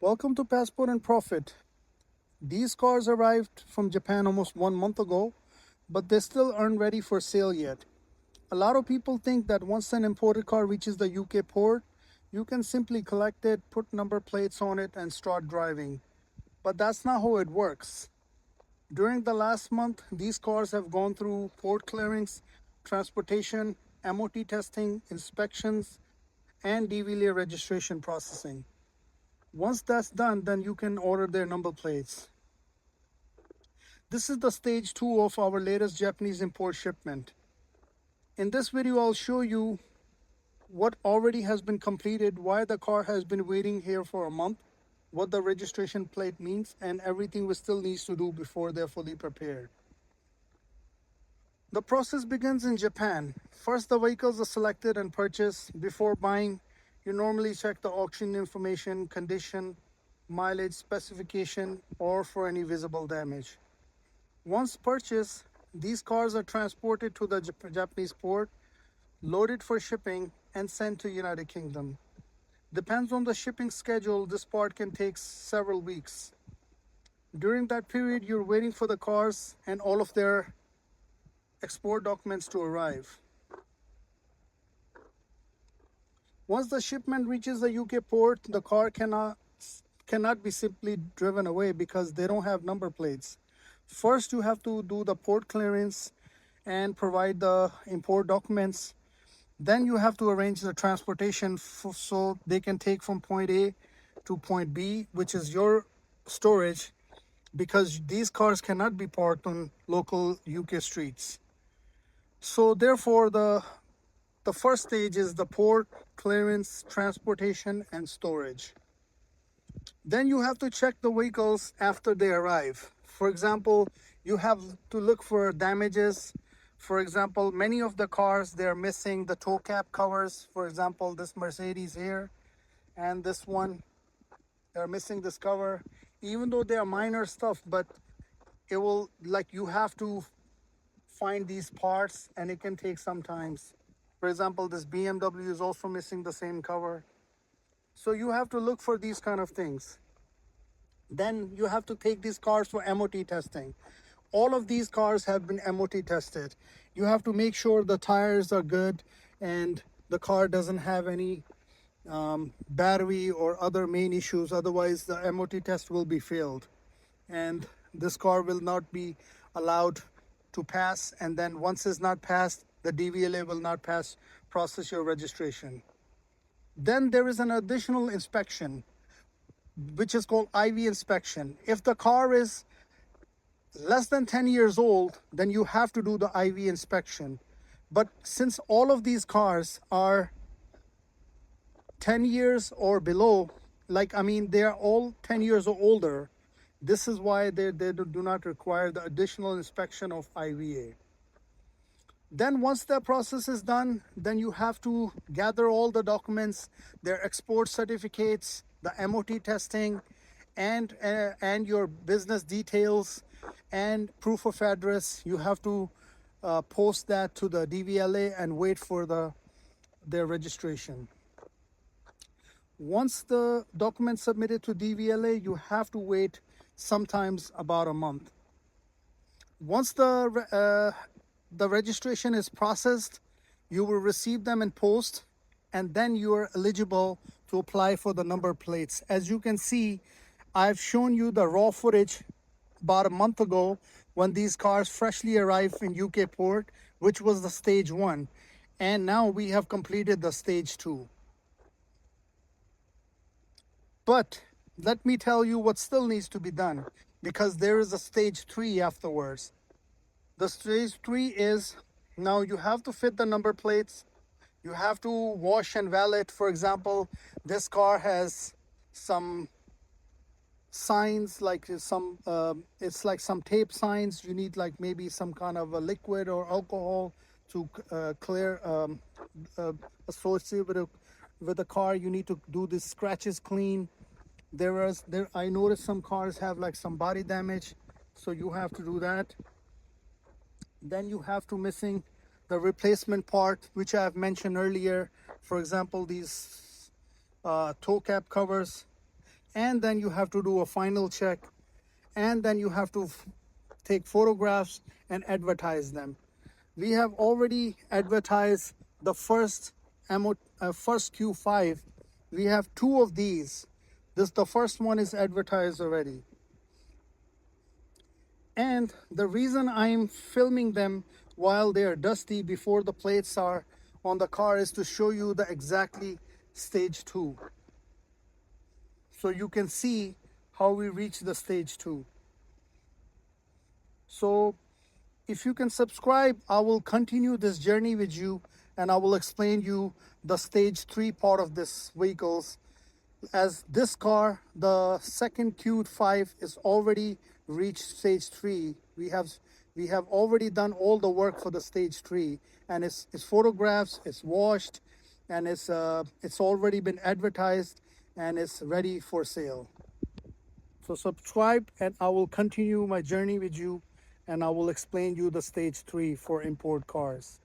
Welcome to Passport and Profit. These cars arrived from Japan almost 1 month ago, but they still aren't ready for sale yet. A lot of people think that once an imported car reaches the UK port, you can simply collect it, put number plates on it, and start driving. But that's not how it works. During the last month, these cars have gone through port clearance, transportation, MOT testing, inspections, and DVLA registration processing. Once that's done, then you can order their number plates. This is the stage 2 of our latest Japanese import shipment. In this video, I'll show you what already has been completed, why the car has been waiting here for a month, what the registration plate means, and everything we still needs to do before they're fully prepared. The process begins in Japan. First, the vehicles are selected and purchased. Before buying, you normally check the auction information, condition, mileage, specification, or for any visible damage. Once purchased, these cars are transported to the Japanese port, loaded for shipping, and sent to United Kingdom. Depends on the shipping schedule, this part can take several weeks. During that period, you're waiting for the cars and all of their export documents to arrive. Once the shipment reaches the UK port, the car cannot be simply driven away because they don't have number plates. First, you have to do the port clearance and provide the import documents. Then you have to arrange the transportation so they can take from point A to point B, which is your storage, because these cars cannot be parked on local UK streets. So therefore, the first stage is the port clearance, transportation, and storage. Then you have to check the vehicles after they arrive. For example, you have to look for damages. For example, many of the cars, they're missing the toe cap covers. For example, this Mercedes here and this one, they're missing this cover. Even though they are minor stuff, but it will, like, you have to find these parts and it can take some times. For example, this BMW is also missing the same cover. So you have to look for these kind of things. Then you have to take these cars for MOT testing. All of these cars have been MOT tested. You have to make sure the tires are good and the car doesn't have any battery or other main issues. Otherwise, the MOT test will be failed and this car will not be allowed to pass. And then once it's not passed, the DVLA will not process your registration. Then there is an additional inspection, which is called IV inspection. If the car is less than 10 years old, then you have to do the IV inspection. But since all of these cars are 10 years or below, they are all 10 years or older, this is why they do not require the additional inspection of IVA. Then once the process is done, then you have to gather all the documents, their export certificates, the MOT testing, and your business details and proof of address. You have to post that to the DVLA and wait for their registration. Once the documents submitted to DVLA, you have to wait sometimes about a month. Once the registration is processed, you will receive them in post, and then you are eligible to apply for the number plates. As you can see, I've shown you the raw footage about a month ago when these cars freshly arrived in UK port, which was the stage 1. And now we have completed the stage 2. But let me tell you what still needs to be done, because there is a stage 3 afterwards. The stage 3 is, now you have to fit the number plates. You have to wash and valet. For example, this car has some signs, like it's like some tape signs. You need like maybe some kind of a liquid or alcohol to clear associated with the car. You need to do the scratches clean. I noticed some cars have like some body damage, so you have to do that. Then you have to missing the replacement part, which I have mentioned earlier. For example, these toe cap covers. and then you have to do a final check, and then you have to take photographs and advertise them. We have already advertised the first Q5. We have two of these. The first one is advertised already. And the reason I'm filming them while they are dusty before the plates are on the car is to show you the exactly stage 2. So you can see how we reach the stage 2. So if you can subscribe, I will continue this journey with you, and I will explain you the stage 3 part of this vehicles. As this car, the second Q5 is already reached stage 3. We have already done all the work for the stage 3, and it's photographs, it's washed, and it's already been advertised, and it's ready for sale. So subscribe, and I will continue my journey with you, and I will explain you the stage 3 for import cars.